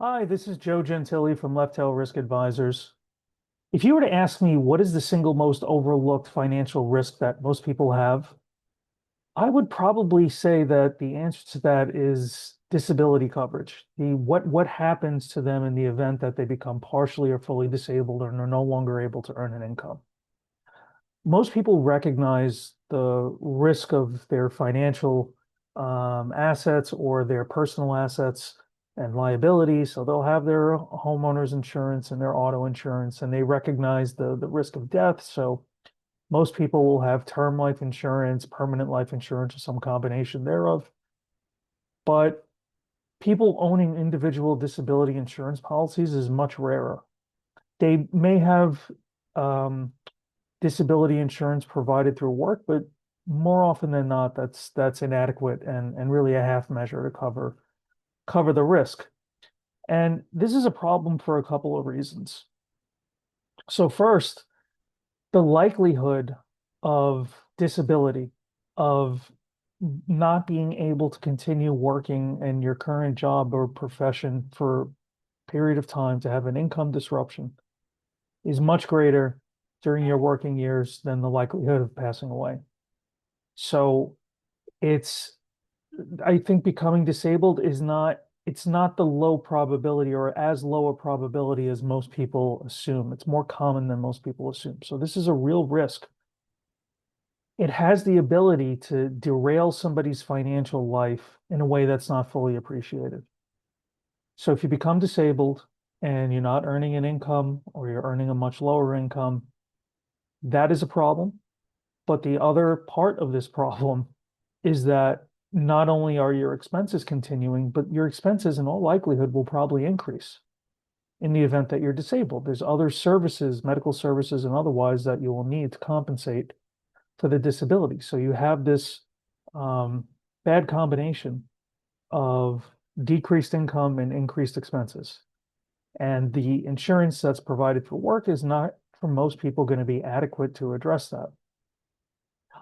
Hi, this is Joe Gentili from Left Tail Risk Advisors. If you were to ask me what is the single most overlooked financial risk that most people have, I would probably say that the answer to that is disability coverage. What happens to them in the event that they become partially or fully disabled and are no longer able to earn an income. Most people recognize the risk of their financial assets or their personal assets and liabilities. So they'll have their homeowners insurance and their auto insurance, and they recognize the risk of death. So most people will have term life insurance, permanent life insurance, or some combination thereof. But people owning individual disability insurance policies is much rarer. They may have um, disability insurance provided through work, but more often than not, that's inadequate and really a half measure to cover the risk. And this is a problem for a couple of reasons. So first, the likelihood of disability, of not being able to continue working in your current job or profession for a period of time to have an income disruption is much greater during your working years than the likelihood of passing away. So it's, I think becoming disabled is not, it's not the low probability or as low a probability as most people assume. It's more common than most people assume. So this is a real risk. It has the ability to derail somebody's financial life in a way that's not fully appreciated. So if you become disabled and you're not earning an income or you're earning a much lower income, that is a problem. But the other part of this problem is that not only are your expenses continuing, but your expenses in all likelihood will probably increase in the event that you're disabled. There's other services, medical services and otherwise, that you will need to compensate for the disability. So you have this um, bad combination of decreased income and increased expenses. And the insurance that's provided for work is not, for most people, going to be adequate to address that.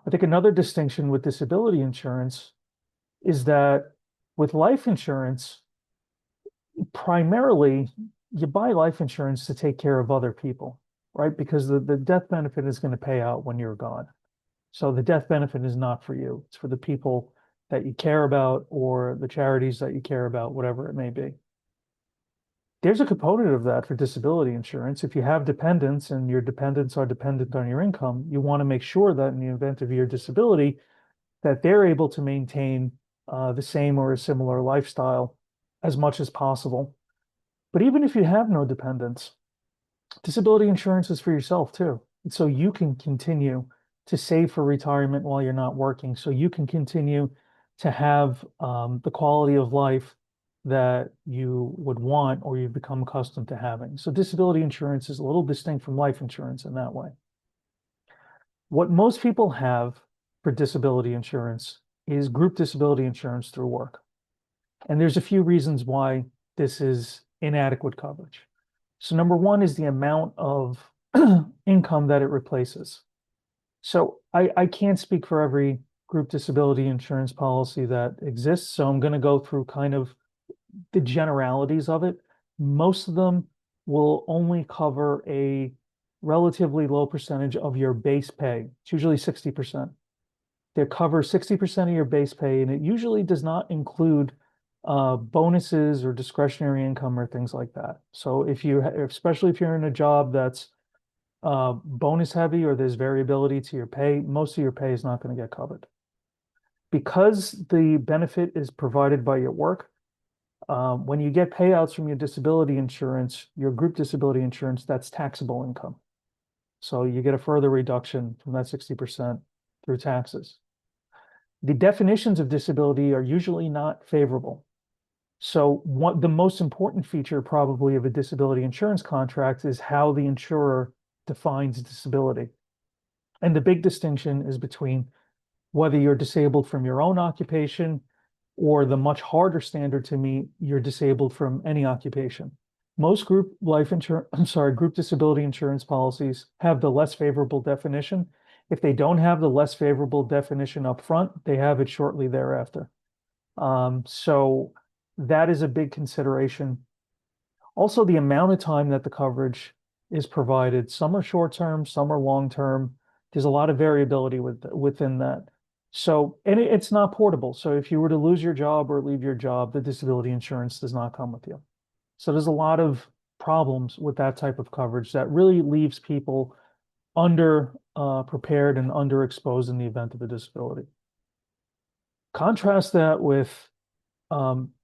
I think another distinction with disability insurance is that with life insurance, primarily you buy life insurance to take care of other people, right? Because the death benefit is going to pay out when you're gone. So the death benefit is not for you. It's for the people that you care about or the charities that you care about, whatever it may be. There's a component of that for disability insurance. If you have dependents and your dependents are dependent on your income, you want to make sure that in the event of your disability, that they're able to maintain the same or a similar lifestyle as much as possible. But even if you have no dependents, disability insurance is for yourself too. And so you can continue to save for retirement while you're not working. So you can continue to have the quality of life that you would want or you've become accustomed to having. So disability insurance is a little distinct from life insurance in that way. What most people have for disability insurance is group disability insurance through work. And there's a few reasons why this is inadequate coverage. So number one is the amount of income that it replaces. So I can't speak for every group disability insurance policy that exists. So I'm going to go through kind of the generalities of it. Most of them will only cover a relatively low percentage of your base pay. It's usually 60%. They cover 60% of your base pay, and it usually does not include bonuses or discretionary income or things like that. So if you, especially if you're in a job that's bonus heavy or there's variability to your pay, most of your pay is not going to get covered. Because the benefit is provided by your work, when you get payouts from your disability insurance, your group disability insurance, that's taxable income. So you get a further reduction from that 60% through taxes. The definitions of disability are usually not favorable. So what the most important feature probably of a disability insurance contract is how the insurer defines disability. And the big distinction is between whether you're disabled from your own occupation or the much harder standard to meet, you're disabled from any occupation. Most group life insurance, I'm sorry, group disability insurance policies have the less favorable definition. If they don't have the less favorable definition up front, they have it shortly thereafter. So that is a big consideration Also, the amount of time that the coverage is provided. Some are short term, some are long term. There's a lot of variability within that. So, and it's not portable. So if you were to lose your job or leave your job, the disability insurance does not come with you. So there's a lot of problems with that type of coverage that really leaves people under prepared and underexposed in the event of a disability. Contrast that with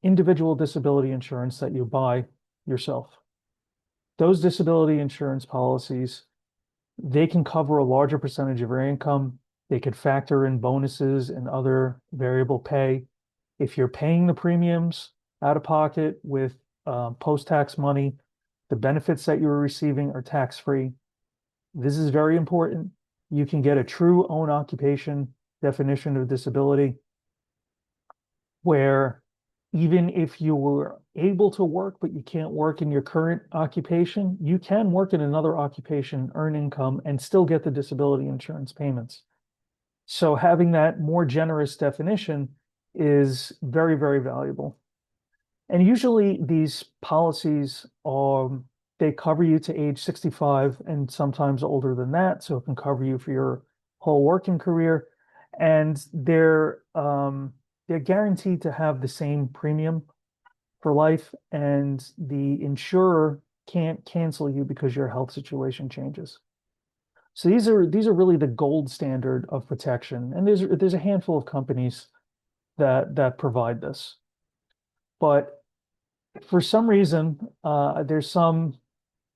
individual disability insurance that you buy yourself. Those disability insurance policies, they can cover a larger percentage of your income. They could factor in bonuses and other variable pay. If you're paying the premiums out of pocket with post-tax money, the benefits that you're receiving are tax-free. This is very important. You can get a true own occupation definition of disability where even if you were able to work, but you can't work in your current occupation, you can work in another occupation, earn income, and still get the disability insurance payments. So having that more generous definition is very, very valuable. And usually these policies they cover you to age 65 and sometimes older than that. So it can cover you for your whole working career. And they're guaranteed to have the same premium for life, and the insurer can't cancel you because your health situation changes. So these are really the gold standard of protection. And there's a handful of companies that provide this. But for some reason, there's some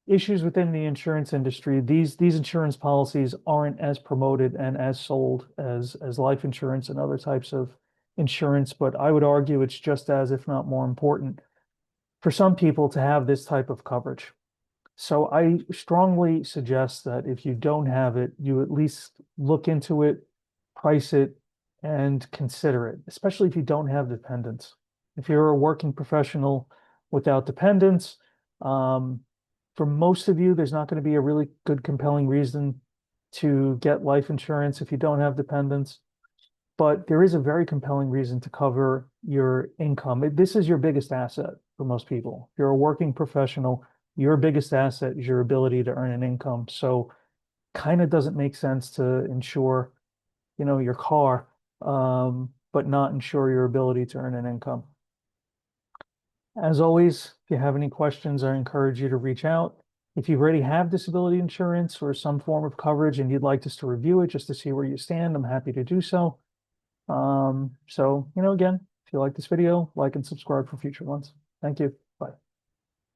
issues within the insurance industry. These insurance policies aren't as promoted and as sold as life insurance and other types of insurance, but I would argue it's just as, if not more important, for some people to have this type of coverage. So I strongly suggest that if you don't have it, you at least look into it, price it, and consider it, especially if you don't have dependents. If you're a working professional without dependents, for most of you, there's not going to be a really good, compelling reason to get life insurance if you don't have dependents. But there is a very compelling reason to cover your income. This is your biggest asset for most people. If you're a working professional, your biggest asset is your ability to earn an income. So kind of doesn't make sense to insure, your car, but not insure your ability to earn an income. As always, if you have any questions, I encourage you to reach out. If you already have disability insurance or some form of coverage and you'd like us to review it just to see where you stand, I'm happy to do so. So, again, if you like this video, like and subscribe for future ones. Thank you. Bye.